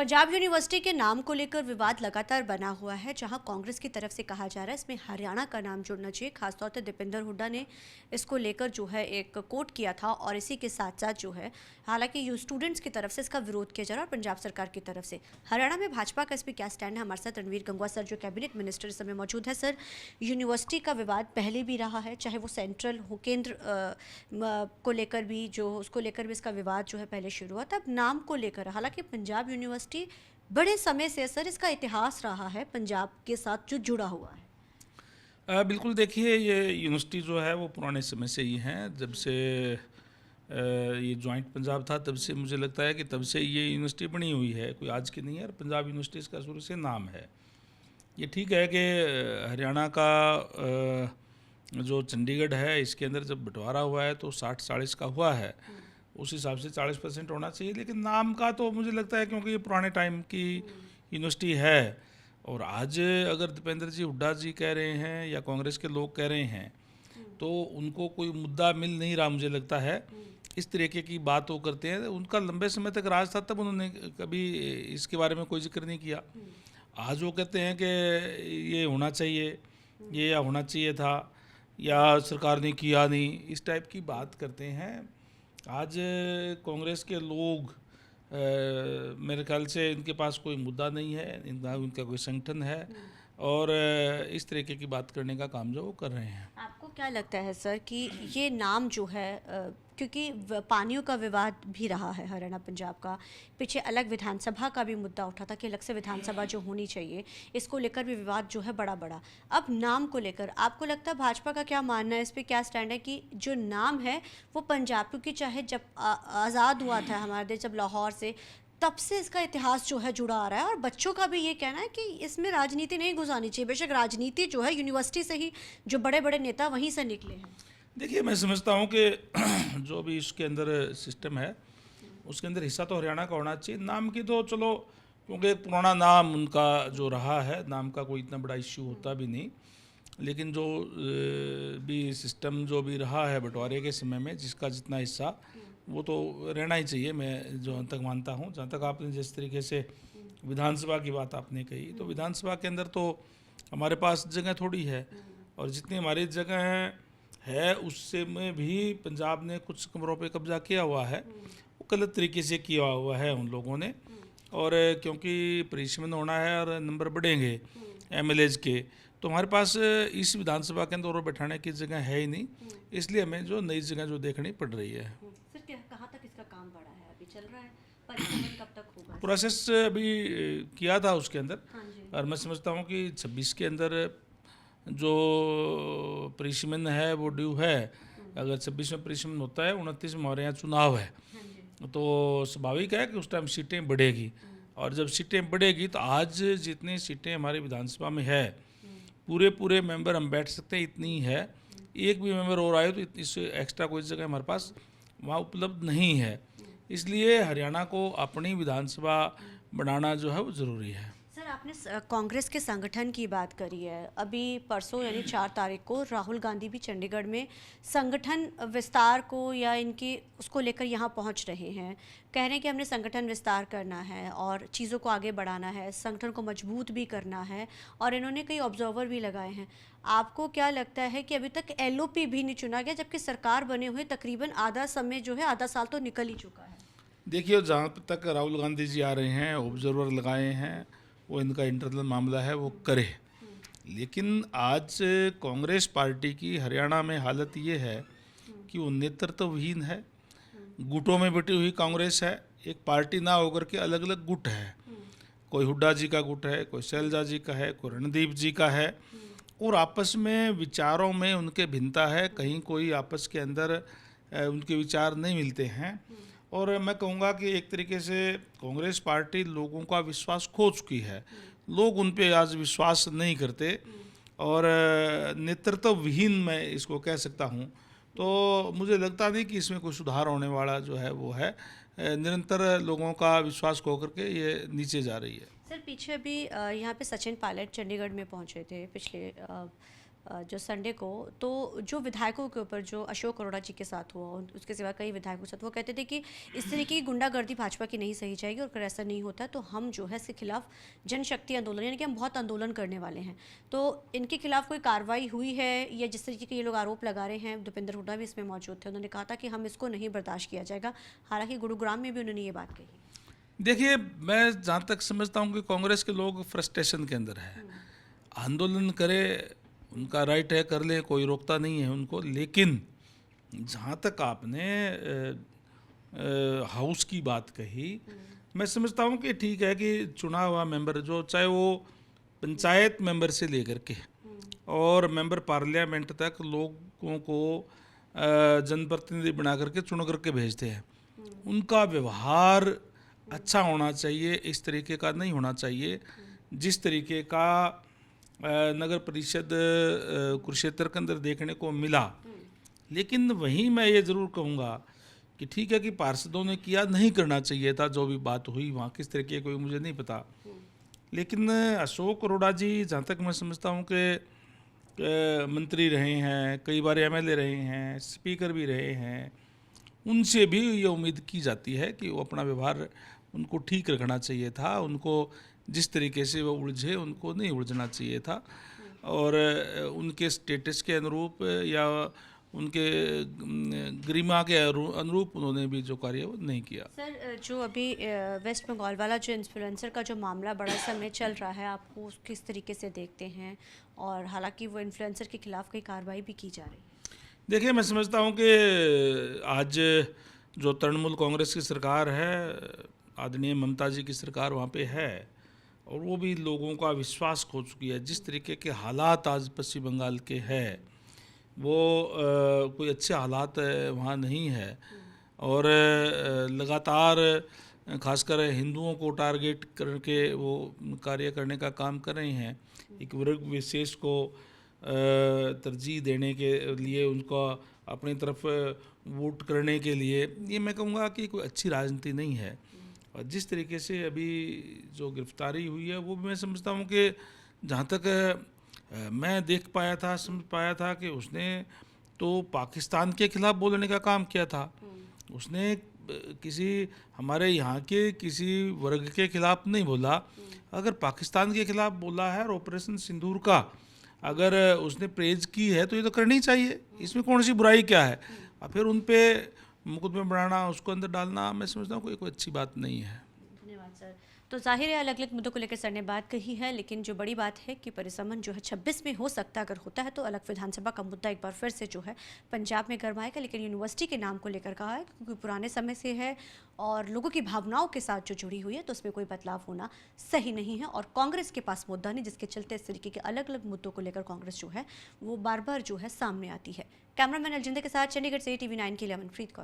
Punjab university के नाम को लेकर विवाद लगातार बना हुआ है, जहां कांग्रेस की तरफ से कहा जा रहा है इसमें हरियाणा का नाम जुड़ना चाहिए। खासतौर पर दीपेंद्र हुड्डा ने इसको लेकर जो है एक कोट किया था और इसी के साथ साथ जो है हालांकि यू स्टूडेंट्स की तरफ से इसका विरोध किया जा रहा है और पंजाब सरकार की तरफ से। हरियाणा में भाजपा का इस पर क्या स्टैंड है, हमारे साथ रणवीर गंगवा सर जो कैबिनेट मिनिस्टर इस समय मौजूद है। सर, यूनिवर्सिटी का विवाद पहले भी रहा है, चाहे वो सेंट्रल हो, केंद्र को लेकर भी जो उसको लेकर भी इसका विवाद जो है पहले शुरू हुआ था। अब नाम को लेकर, हालांकि पंजाब यूनिवर्सिटी बड़े समय से सर इसका इतिहास रहा है पंजाब के साथ जो जुड़ा हुआ है। बिल्कुल, देखिए ये यूनिवर्सिटी जो है वो पुराने समय से ही है। जब से ये जॉइंट पंजाब था तब से मुझे लगता है कि तब से ये यूनिवर्सिटी बनी हुई है, कोई आज की नहीं है। और पंजाब यूनिवर्सिटी इसका शुरू से नाम है। ये ठीक है कि हरियाणा का जो चंडीगढ़ है इसके अंदर जब बंटवारा हुआ है तो 60-40 का हुआ है, उस हिसाब से 40% होना चाहिए। लेकिन नाम का तो मुझे लगता है क्योंकि ये पुराने टाइम की यूनिवर्सिटी है और आज अगर दीपेंद्र जी हुड्डा जी कह रहे हैं या कांग्रेस के लोग कह रहे हैं तो उनको कोई मुद्दा मिल नहीं रहा, मुझे लगता है। इस तरीके की बात वो करते हैं। उनका लंबे समय तक राज था, तब उन्होंने कभी इसके बारे में कोई जिक्र नहीं किया। आज वो कहते हैं कि ये होना चाहिए, ये या होना चाहिए था, या सरकार ने किया नहीं, इस टाइप की बात करते हैं। आज कांग्रेस के लोग मेरे ख्याल से इनके पास कोई मुद्दा नहीं है, उनका कोई संगठन है और इस तरीके की बात करने का काम जो वो कर रहे हैं। आपको क्या लगता है सर कि ये नाम जो है क्योंकि पानियों का विवाद भी रहा है हरियाणा पंजाब का, पीछे अलग विधानसभा का भी मुद्दा उठा था कि अलग से विधानसभा जो होनी चाहिए, इसको लेकर भी विवाद जो है बड़ा बड़ा। अब नाम को लेकर आपको लगता है भाजपा का क्या मानना है, इस पर क्या स्टैंड है कि जो नाम है वो पंजाब, क्योंकि चाहे जब आज़ाद हुआ था हमारा देश जब लाहौर से, तब से इसका इतिहास जो है जुड़ा आ रहा है और बच्चों का भी ये कहना है कि इसमें राजनीति नहीं घुसानी चाहिए। बेशक राजनीति जो है यूनिवर्सिटी से ही, जो बड़े बड़े नेता वहीं से निकले हैं। देखिए, मैं समझता हूँ कि जो भी इसके अंदर सिस्टम है उसके अंदर हिस्सा तो हरियाणा का होना चाहिए। नाम की तो चलो, क्योंकि एक पुराना नाम उनका जो रहा है, नाम का कोई इतना बड़ा इश्यू होता भी नहीं। लेकिन जो भी सिस्टम जो भी रहा है बंटवारे के समय में, जिसका जितना हिस्सा वो तो रहना ही चाहिए, मैं जो तक मानता हूँ। जहाँ तक आपने जिस तरीके से विधानसभा की बात आपने कही, तो विधानसभा के अंदर तो हमारे पास जगह थोड़ी है और जितनी हमारी जगह है उससे में भी पंजाब ने कुछ कमरों पे कब्जा किया हुआ है। वो गलत तरीके से किया हुआ है उन लोगों ने। और क्योंकि परिश्रम होना है और नंबर बढ़ेंगे एमएलएज के, तो हमारे पास इस विधानसभा के अंदर और बैठाने की जगह है ही नहीं। इसलिए हमें जो नई जगह जो देखनी पड़ रही है। सर, कहाँ तक इसका काम बढ़ा है, अभी चल रहा है, परिचालन कब तक होगा? प्रोसेस अभी किया था उसके अंदर। हाँ जी। और मैं समझता हूँ कि 26 के अंदर जो परिसीमन है वो ड्यू है। अगर 26 में परिसीमन होता है, 29 में हमारे यहाँ चुनाव है, तो स्वाभाविक है कि उस टाइम सीटें बढ़ेगी। और जब सीटें बढ़ेगी तो आज जितनी सीटें हमारी विधानसभा में है, पूरे मेंबर हम बैठ सकते हैं, इतनी है। एक भी मेंबर और आए तो इससे एक्स्ट्रा कोई जगह हमारे पास वहाँ उपलब्ध नहीं है। इसलिए हरियाणा को अपनी विधानसभा बनाना जो है वो ज़रूरी है। सर, आपने कांग्रेस के संगठन की बात करी है। अभी परसों यानी 4 तारीख को राहुल गांधी भी चंडीगढ़ में संगठन विस्तार को या इनकी उसको लेकर यहाँ पहुँच रहे हैं। कह रहे हैं कि हमने संगठन विस्तार करना है और चीज़ों को आगे बढ़ाना है, संगठन को मजबूत भी करना है और इन्होंने कई ऑब्जर्वर भी लगाए हैं। आपको क्या लगता है कि अभी तक एलओपी भी नहीं चुना गया, जबकि सरकार बने हुए तकरीबन आधा समय जो है, आधा साल तो निकल ही चुका है? देखिए, जहाँ तक राहुल गांधी जी आ रहे हैं, ऑब्जर्वर लगाए हैं, वो इनका इंटरनल मामला है, वो करे। लेकिन आज कांग्रेस पार्टी की हरियाणा में हालत ये है कि वो नेतृत्वहीन है। गुटों में बटी हुई कांग्रेस है। एक पार्टी ना होकर के अलग अलग गुट है। कोई हुड्डा जी का गुट है, कोई शैलजा जी का है, कोई रणदीप जी का है। और आपस में विचारों में उनके भिन्नता है। कहीं कोई आपस के अंदर उनके विचार नहीं मिलते हैं। और मैं कहूँगा कि एक तरीके से कांग्रेस पार्टी लोगों का विश्वास खो चुकी है। लोग उन पे आज विश्वास नहीं करते और नेतृत्व विहीन मैं इसको कह सकता हूँ। तो मुझे लगता नहीं कि इसमें कोई सुधार होने वाला जो है वो है। निरंतर लोगों का विश्वास खो करके ये नीचे जा रही है। सर, पीछे अभी यहाँ पे सचिन पायलट चंडीगढ़ में पहुँचे थे पिछले जो संडे को, तो जो विधायकों के ऊपर जो अशोक अरोड़ा जी के साथ हुआ और उसके सिवा कई विधायकों के साथ, वो कहते थे कि इस तरह की गुंडागर्दी भाजपा की नहीं सही जाएगी और अगर ऐसा नहीं होता तो हम जो है इसके खिलाफ जनशक्ति आंदोलन, यानी कि हम बहुत आंदोलन करने वाले हैं। तो इनके खिलाफ कोई कार्रवाई हुई है, या जिस तरीके के ये लोग आरोप लगा रहे हैं, दीपेंद्र हुड्डा भी इसमें मौजूद थे, उन्होंने कहा था कि हम इसको नहीं बर्दाश्त किया जाएगा। हालांकि गुरुग्राम में भी उन्होंने ये बात कही। देखिए, मैं जहाँ तक समझता हूँ कि कांग्रेस के लोग फ्रस्ट्रेशन के अंदर है। आंदोलन करे, उनका राइट है, कर ले, कोई रोकता नहीं है उनको। लेकिन जहाँ तक आपने हाउस की बात कही, मैं समझता हूँ कि ठीक है कि चुना हुआ मेंबर जो, चाहे वो पंचायत मेंबर से लेकर के और मेंबर पार्लियामेंट तक लोगों को जनप्रतिनिधि बना करके चुन करके भेजते हैं, उनका व्यवहार अच्छा होना चाहिए। इस तरीके का नहीं होना चाहिए जिस तरीके का नगर परिषद कुरुक्षेत्र के अंदर देखने को मिला। लेकिन वहीं मैं ये ज़रूर कहूँगा कि ठीक है कि पार्षदों ने किया, नहीं करना चाहिए था। जो भी बात हुई वहाँ किस तरीके कोई मुझे नहीं पता। लेकिन अशोक अरोड़ा जी, जहाँ तक मैं समझता हूँ कि मंत्री रहे हैं, कई बार एमएलए रहे हैं, स्पीकर भी रहे हैं, उनसे भी ये उम्मीद की जाती है कि वो अपना व्यवहार उनको ठीक रखना चाहिए था। उनको जिस तरीके से वो उलझे, उनको नहीं उलझना चाहिए था। और उनके स्टेटस के अनुरूप या उनके गरिमा के अनुरूप उन्होंने भी जो कार्य वो नहीं किया। सर, जो अभी वेस्ट बंगाल वाला जो इन्फ्लुएंसर का जो मामला बड़ा समय चल रहा है, आप वो किस तरीके से देखते हैं? और हालांकि वो इन्फ्लुएंसर के खिलाफ कई कार्रवाई भी की जा रही है। देखिए, मैं समझता हूँ कि आज जो तृणमूल कांग्रेस की सरकार है, आदरणीय ममता जी की सरकार वहाँ पे है, और वो भी लोगों का विश्वास खो चुकी है। जिस तरीके के हालात आज पश्चिम बंगाल के हैं, वो कोई अच्छे हालात वहाँ नहीं है। और लगातार खासकर हिंदुओं को टारगेट करके वो कार्य करने का काम कर रहे हैं। एक वर्ग विशेष को तरजीह देने के लिए, उनको अपनी तरफ वोट करने के लिए, ये मैं कहूँगा कि कोई अच्छी राजनीति नहीं है। और जिस तरीके से अभी जो गिरफ्तारी हुई है, वो भी मैं समझता हूँ कि जहाँ तक मैं देख पाया था, समझ पाया था कि उसने तो पाकिस्तान के खिलाफ बोलने का काम किया था। उसने किसी हमारे यहाँ के किसी वर्ग के खिलाफ नहीं बोला। अगर पाकिस्तान के खिलाफ बोला है और ऑपरेशन सिंदूर का अगर उसने प्रेज की है, तो ये तो करनी चाहिए। इसमें कौन सी बुराई क्या है? और फिर उन पे मुकदमे बनाना, उसको अंदर डालना, मैं समझता हूँ कोई अच्छी बात नहीं है। धन्यवाद सर। तो जाहिर है अलग अलग मुद्दों को लेकर सर ने बात कही है, लेकिन जो बड़ी बात है कि परिसमन जो है 26 में हो सकता है। अगर होता है तो अलग विधानसभा का मुद्दा एक बार फिर से जो है पंजाब में गरमाएगा। लेकिन यूनिवर्सिटी के नाम को लेकर कहा है क्योंकि पुराने समय से है और लोगों की भावनाओं के साथ जो जुड़ी हुई है, तो उसमें कोई बदलाव होना सही नहीं है। और कांग्रेस के पास मुद्दा नहीं, जिसके चलते इस तरीके के अलग अलग मुद्दों को लेकर कांग्रेस जो है वो बार बार जो है सामने आती है। कैमरामैन अलजिंदे के साथ चंडीगढ़ से TV9 के लिए अमनप्रीत कौर।